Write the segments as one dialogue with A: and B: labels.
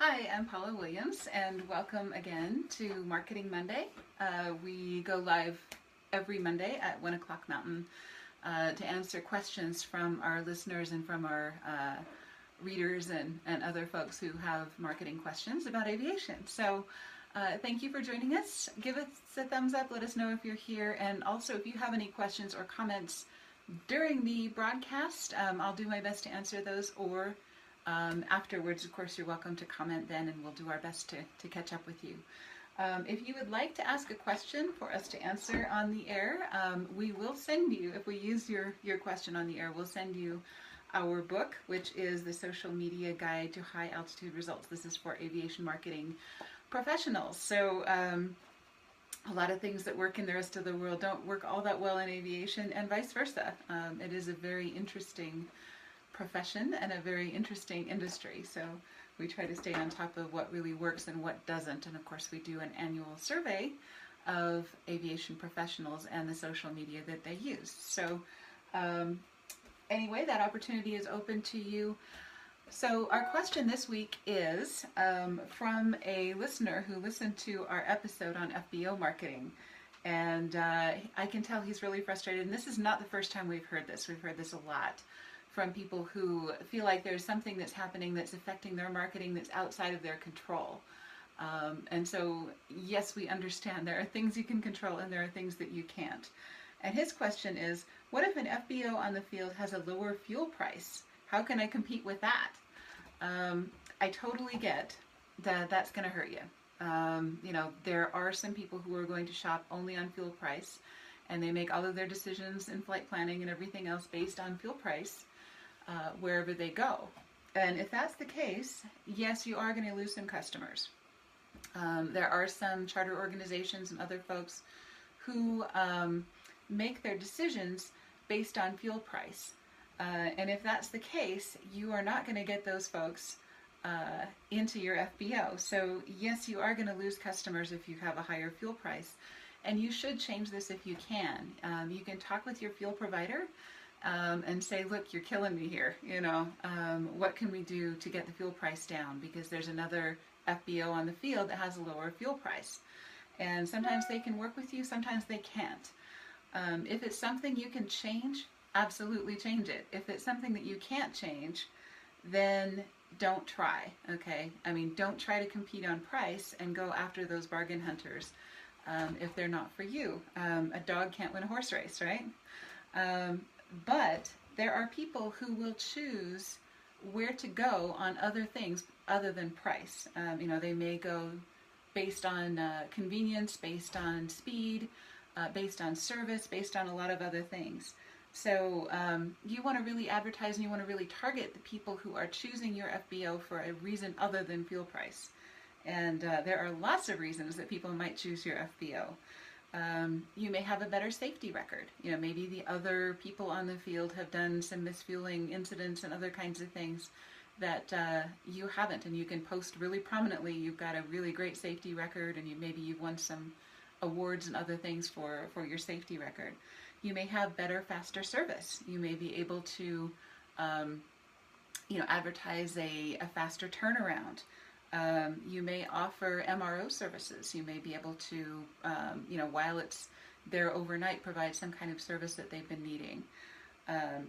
A: Hi, I'm Paula Williams, and welcome again to Marketing Monday. We go live every Monday at 1 o'clock Mountain to answer questions from our listeners and from our readers and other folks who have marketing questions about aviation. So thank you for joining us. Give us a thumbs up, let us know if you're here, and also if you have any questions or comments during the broadcast, I'll do my best to answer those, or afterwards, of course, you're welcome to comment then, and we'll do our best to catch up with you. If you would like to ask a question for us to answer on the air, we will send you, if we use your question on the air, we'll send you our book, which is the Social Media Guide to High Altitude Results. This is for aviation marketing professionals. So a lot of things that work in the rest of the world don't work all that well in aviation, and vice versa. It is a very interesting profession and a very interesting industry, so we try to stay on top of what really works and what doesn't. And of course, we do an annual survey of aviation professionals and the social media that they use. So anyway, that opportunity is open to you. So our question this week is from a listener who listened to our episode on FBO marketing, and I can tell he's really frustrated. And this is not the first time we've heard this. We've heard this a lot from people who feel like there's something that's happening that's affecting their marketing that's outside of their control. And so, yes, we understand there are things you can control and there are things that you can't. And his question is, what if an FBO on the field has a lower fuel price? How can I compete with that? I totally get that that's going to hurt you. You know, there are some people who are going to shop only on fuel price, and they make all of their decisions in flight planning and everything else based on fuel price. Wherever they go. And if that's the case, yes, you are going to lose some customers. There are some charter organizations and other folks who make their decisions based on fuel price. And if that's the case, you are not going to get those folks into your FBO. So yes, you are going to lose customers if you have a higher fuel price. And you should change this if you can. You can talk with your fuel provider and say, look, you're killing me here. You know, what can we do to get the fuel price down? Because there's another FBO on the field that has a lower fuel price. And sometimes they can work with you, sometimes they can't. If it's something you can change, absolutely change it. If it's something that you can't change, then don't try, okay? I mean, don't try to compete on price and go after those bargain hunters if they're not for you. A dog can't win a horse race, right? But there are people who will choose where to go on other things other than price. You know, they may go based on convenience, based on speed, based on service, based on a lot of other things. So you want to really advertise and you want to really target the people who are choosing your FBO for a reason other than fuel price. And there are lots of reasons that people might choose your FBO. You may have a better safety record. You know, maybe the other people on the field have done some misfueling incidents and other kinds of things that you haven't, and you can post really prominently. You've got a really great safety record, and maybe you've won some awards and other things for your safety record. You may have better, faster service. You may be able to, you know, advertise a faster turnaround. You may offer MRO services. You may be able to, you know, while it's there overnight, provide some kind of service that they've been needing.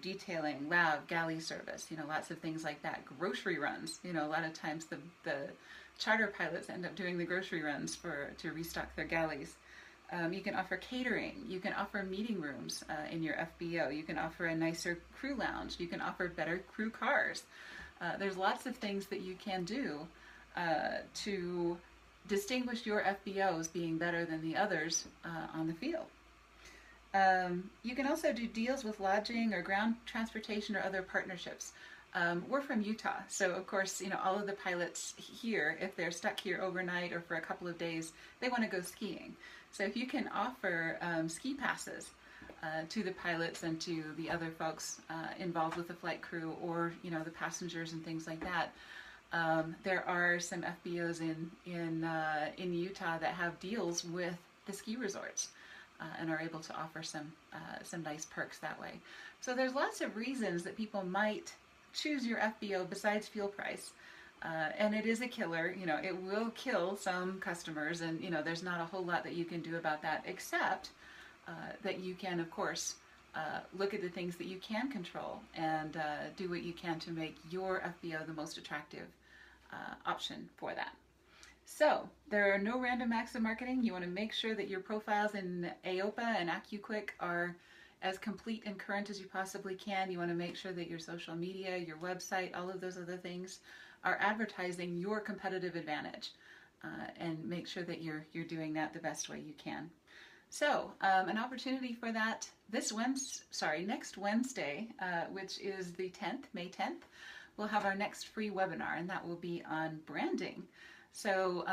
A: Detailing, lab, galley service, you know, lots of things like that. Grocery runs, you know, a lot of times the charter pilots end up doing the grocery runs to restock their galleys. You can offer catering. You can offer meeting rooms in your FBO. You can offer a nicer crew lounge. You can offer better crew cars. There's lots of things that you can do to distinguish your FBOs being better than the others on the field. You can also do deals with lodging or ground transportation or other partnerships. We're from Utah, so of course, you know, all of the pilots here, if they're stuck here overnight or for a couple of days, they want to go skiing. So if you can offer ski passes to the pilots and to the other folks involved with the flight crew, or, you know, the passengers and things like that, there are some FBOs in Utah that have deals with the ski resorts and are able to offer some nice perks that way. So there's lots of reasons that people might choose your FBO besides fuel price. And it is a killer. It will kill some customers, and there's not a whole lot that you can do about that, except that you can, of course, look at the things that you can control and do what you can to make your FBO the most attractive option for that. So there are no random acts of marketing. You want to make sure that your profiles in AOPA and AccuQuick are as complete and current as you possibly can. You want to make sure that your social media, your website, all of those other things are advertising your competitive advantage, and make sure that you're doing that the best way you can. So an opportunity for that next Wednesday, which is the 10th, May 10th, we'll have our next free webinar, and that will be on branding. So,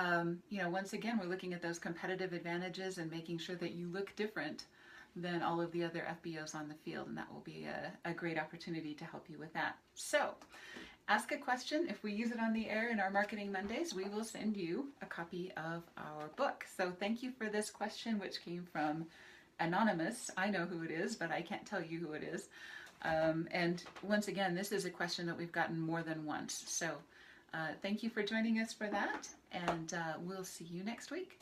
A: once again, we're looking at those competitive advantages and making sure that you look different than all of the other FBOs on the field, and that will be a great opportunity to help you with that. So, ask a question. If we use it on the air in our Marketing Mondays, we will send you a copy of our book. So thank you for this question, which came from Anonymous. I know who it is, but I can't tell you who it is. And once again, this is a question that we've gotten more than once. So thank you for joining us for that, and we'll see you next week.